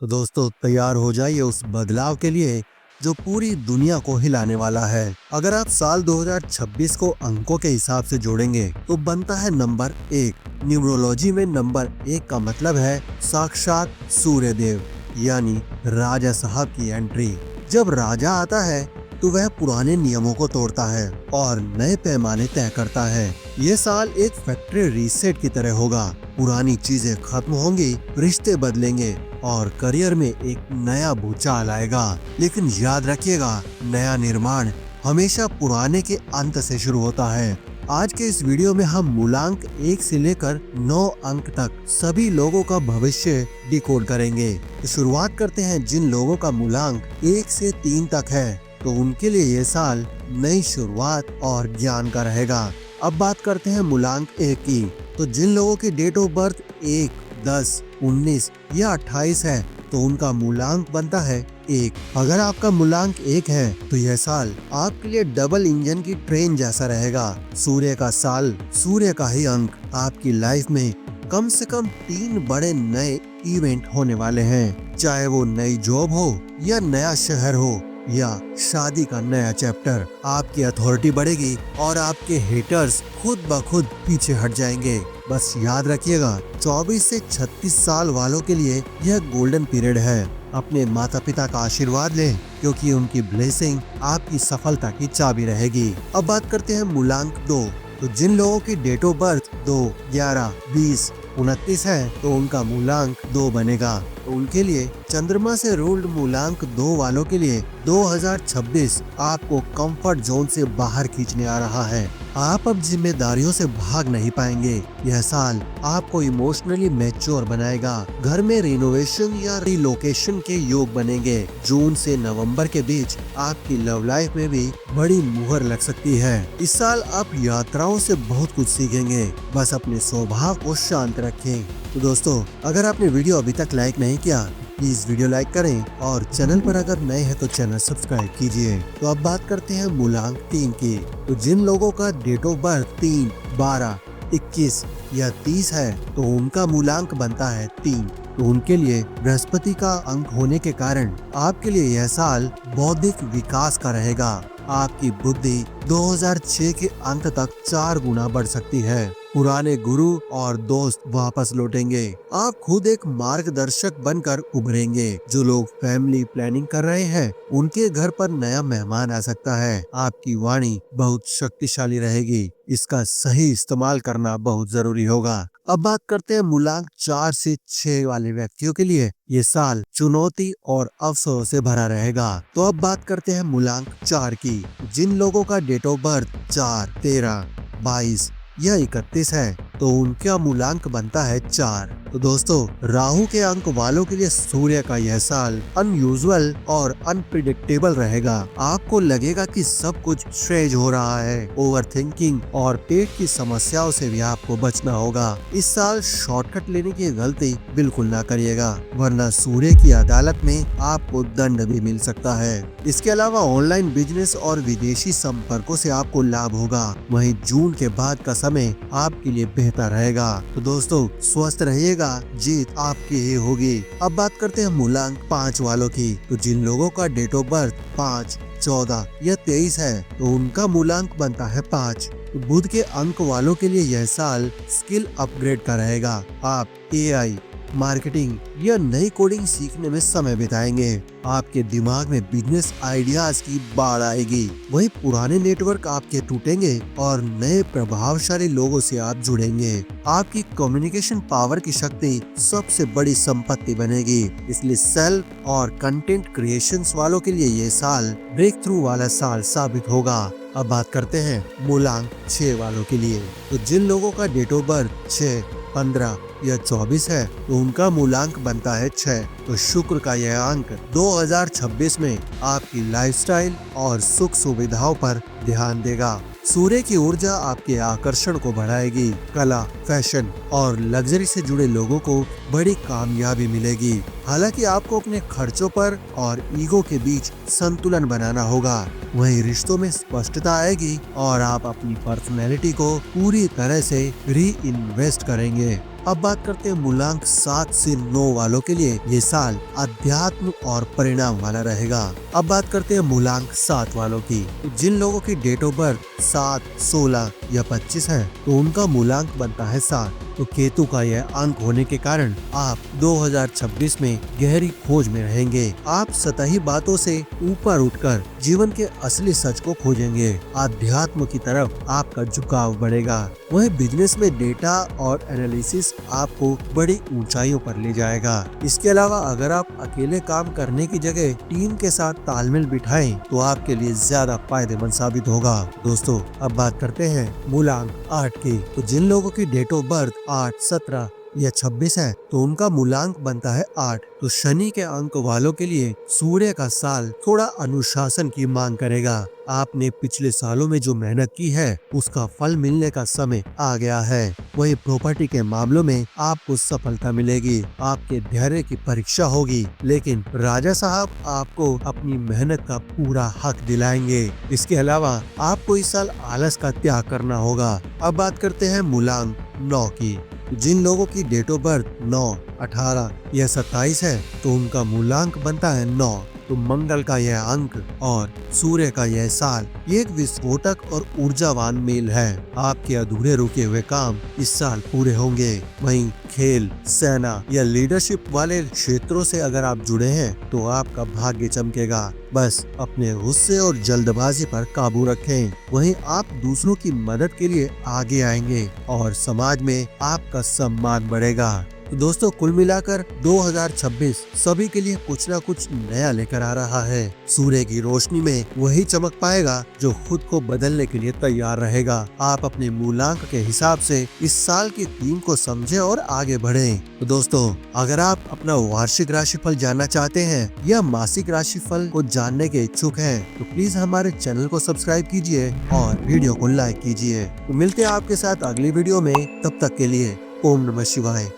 तो दोस्तों तैयार हो जाइए उस बदलाव के लिए जो पूरी दुनिया को हिलाने वाला है। अगर आप साल 2026 को अंकों के हिसाब से जोड़ेंगे तो बनता है नंबर 1। न्यूमरोलॉजी में नंबर 1 का मतलब है साक्षात सूर्य देव यानी राजा साहब की एंट्री। जब राजा आता है तो वह पुराने नियमों को तोड़ता है और नए पैमाने तय करता है। ये साल एक फैक्ट्री रीसेट की तरह होगा। पुरानी चीजें खत्म होंगी, रिश्ते बदलेंगे और करियर में एक नया भूचाल आएगा। लेकिन याद रखिएगा, नया निर्माण हमेशा पुराने के अंत से शुरू होता है। आज के इस वीडियो में हम मूलांक 1 से लेकर 9 अंक तक सभी लोगों का भविष्य डिकोड करेंगे। तो शुरुआत करते हैं जिन लोगों का मूलांक 1 से 3 तक है, तो उनके लिए ये साल नई शुरुआत और ज्ञान का रहेगा। अब बात करते हैं मूलांक 1 की। तो जिन लोगों की डेट ऑफ बर्थ 1, 10, 19 या 28 है तो उनका मूलांक बनता है 1। अगर आपका मूलांक 1 है तो यह साल आपके लिए डबल इंजन की ट्रेन जैसा रहेगा। सूर्य का साल, सूर्य का ही अंक आपकी लाइफ में कम से कम 3 बड़े नए इवेंट होने वाले हैं। चाहे वो नई जॉब हो या नया शहर हो या शादी का नया चैप्टर। आपकी अथॉरिटी बढ़ेगी और आपके हेटर्स खुद ब खुद पीछे हट जाएंगे। बस याद रखिएगा, 24 से 36 साल वालों के लिए यह गोल्डन पीरियड है। अपने माता पिता का आशीर्वाद लें क्योंकि उनकी ब्लेसिंग आपकी सफलता की चाबी रहेगी। अब बात करते हैं मूलांक 2। तो जिन लोगों की डेट ऑफ बर्थ 2, 11, 20, 29 है तो उनका मूलांक 2 बनेगा। तो उनके लिए चंद्रमा से रूल्ड मूलांक 2 वालों के लिए 2026 आपको कंफर्ट जोन से बाहर खींचने आ रहा है। आप अब जिम्मेदारियों से भाग नहीं पाएंगे। यह साल आपको इमोशनली मैच्योर बनाएगा। घर में रिनोवेशन या रिलोकेशन के योग बनेंगे। जून से नवंबर के बीच आपकी लव लाइफ में भी बड़ी मुहर लग सकती है। इस साल आप यात्राओं से बहुत कुछ सीखेंगे। बस अपने स्वभाव को शांत रखें। तो दोस्तों, अगर आपने वीडियो अभी तक लाइक नहीं किया, प्लीज वीडियो लाइक करें और चैनल पर अगर नए हैं तो चैनल सब्सक्राइब कीजिए। तो अब बात करते हैं मूलांक 3 की। तो जिन लोगों का डेट ऑफ बर्थ 3, 12, 21 या 30 है तो उनका मूलांक बनता है 3। तो उनके लिए बृहस्पति का अंक होने के कारण आपके लिए यह साल बौद्धिक विकास का रहेगा। आपकी बुद्धि 2006 के अंत तक 4 गुना बढ़ सकती है। पुराने गुरु और दोस्त वापस लौटेंगे। आप खुद एक मार्गदर्शक बनकर उभरेंगे। जो लोग फैमिली प्लानिंग कर रहे हैं उनके घर पर नया मेहमान आ सकता है। आपकी वाणी बहुत शक्तिशाली रहेगी। इसका सही इस्तेमाल करना बहुत जरूरी होगा। अब बात करते हैं मूलांक 4 से 6 वाले व्यक्तियों के लिए ये साल चुनौती और अवसरों से भरा रहेगा। तो अब बात करते हैं मूलांक 4 की। जिन लोगों का डेट ऑफ बर्थ 4, 13, 22 या 31 है तो उनका मूलांक बनता है 4। तो दोस्तों, राहु के अंक वालों के लिए सूर्य का यह साल अनयूजुअल और अनप्रिडिक्टेबल रहेगा। आपको लगेगा कि सब कुछ स्ट्रेच हो रहा है। ओवर थिंकिंग और पेट की समस्याओं से भी आपको बचना होगा। इस साल शॉर्टकट लेने की गलती बिल्कुल ना करिएगा, वरना सूर्य की अदालत में आपको दंड भी मिल सकता है। इसके अलावा ऑनलाइन बिजनेस और विदेशी संपर्कों से आपको लाभ होगा। वहीं जून के बाद का समय आपके लिए बेहतर रहेगा। तो दोस्तों, स्वस्थ रहिएगा, जीत आपकी ही होगी। अब बात करते हैं मूलांक 5 वालों की। तो जिन लोगों का डेट ऑफ बर्थ 5, 14 या 23 है तो उनका मूलांक बनता है 5। तो बुध के अंक वालों के लिए यह साल स्किल अपग्रेड का रहेगा। आप AI, मार्केटिंग या नई कोडिंग सीखने में समय बिताएंगे। आपके दिमाग में बिजनेस आइडियाज की बाढ़ आएगी। वहीं पुराने नेटवर्क आपके टूटेंगे और नए प्रभावशाली लोगों से आप जुड़ेंगे। आपकी कम्युनिकेशन पावर की शक्ति सबसे बड़ी संपत्ति बनेगी। इसलिए सेल्फ और कंटेंट क्रिएशंस वालों के लिए ये साल ब्रेक थ्रू वाला साल साबित होगा। अब बात करते हैं मूलांक 6 वालों के लिए। तो जिन लोगों का डेट ऑफ बर्थ 6, 15 या 24 है तो उनका मूलांक बनता है 6। तो शुक्र का यह अंक 2026 में आपकी लाइफस्टाइल और सुख सुविधाओं पर ध्यान देगा। सूर्य की ऊर्जा आपके आकर्षण को बढ़ाएगी। कला, फैशन और लग्जरी से जुड़े लोगों को बड़ी कामयाबी मिलेगी। हालांकि आपको अपने खर्चों पर और ईगो के बीच संतुलन बनाना होगा। वहीं रिश्तों में स्पष्टता आएगी और आप अपनी पर्सनैलिटी को पूरी तरह से री इन्वेस्ट करेंगे। अब बात करते हैं मूलांक 7 से 9 वालों के लिए ये साल अध्यात्म और परिणाम वाला रहेगा। अब बात करते हैं मूलांक 7 वालों की। जिन लोगों की डेट ऑफ बर्थ 7, 16 या 25 है तो उनका मूलांक बनता है 7। तो केतु का यह अंक होने के कारण आप 2026 में गहरी खोज में रहेंगे। आप सतही बातों से ऊपर उठकर जीवन के असली सच को खोजेंगे। आध्यात्म की तरफ आपका झुकाव बढ़ेगा। वहीं बिजनेस में डेटा और एनालिसिस आपको बड़ी ऊंचाइयों पर ले जाएगा। इसके अलावा अगर आप अकेले काम करने की जगह टीम के साथ तालमेल बिठाएं तो आपके लिए ज्यादा फायदेमंद साबित होगा। दोस्तों, अब बात करते हैं मूलांक 8 की। तो जिन लोगों की डेट ऑफ बर्थ 8, 17 या 26 है तो उनका मूलांक बनता है 8। तो शनि के अंक वालों के लिए सूर्य का साल थोड़ा अनुशासन की मांग करेगा। आपने पिछले सालों में जो मेहनत की है उसका फल मिलने का समय आ गया है। वही प्रॉपर्टी के मामलों में आपको सफलता मिलेगी। आपके धैर्य की परीक्षा होगी, लेकिन राजा साहब आपको अपनी मेहनत का पूरा हक दिलाएंगे। इसके अलावा आपको इस साल आलस का त्याग करना होगा। अब बात करते हैं मूलांक 9 की। जिन लोगों की डेट ऑफ बर्थ 9, 18 या 27 है तो उनका मूलांक बनता है 9। तो मंगल का यह अंक और सूर्य का यह साल ये एक विस्फोटक और ऊर्जावान मेल है। आपके अधूरे रुके हुए काम इस साल पूरे होंगे। वहीं खेल, सेना या लीडरशिप वाले क्षेत्रों से अगर आप जुड़े हैं तो आपका भाग्य चमकेगा। बस अपने गुस्से और जल्दबाजी पर काबू रखें। वहीं आप दूसरों की मदद के लिए आगे आएंगे और समाज में आपका सम्मान बढ़ेगा। तो दोस्तों, कुल मिलाकर 2026 सभी के लिए कुछ ना कुछ नया लेकर आ रहा है। सूर्य की रोशनी में वही चमक पाएगा जो खुद को बदलने के लिए तैयार रहेगा। आप अपने मूलांक के हिसाब से इस साल की थीम को समझें और आगे बढ़ें। तो दोस्तों, अगर आप अपना वार्षिक राशिफल जानना चाहते हैं या मासिक राशिफल को जानने के इच्छुक हैं तो प्लीज हमारे चैनल को सब्सक्राइब कीजिए और वीडियो को लाइक कीजिए। तो मिलते हैं आपके साथ अगली वीडियो में। तब तक के लिए ओम नमः शिवाय।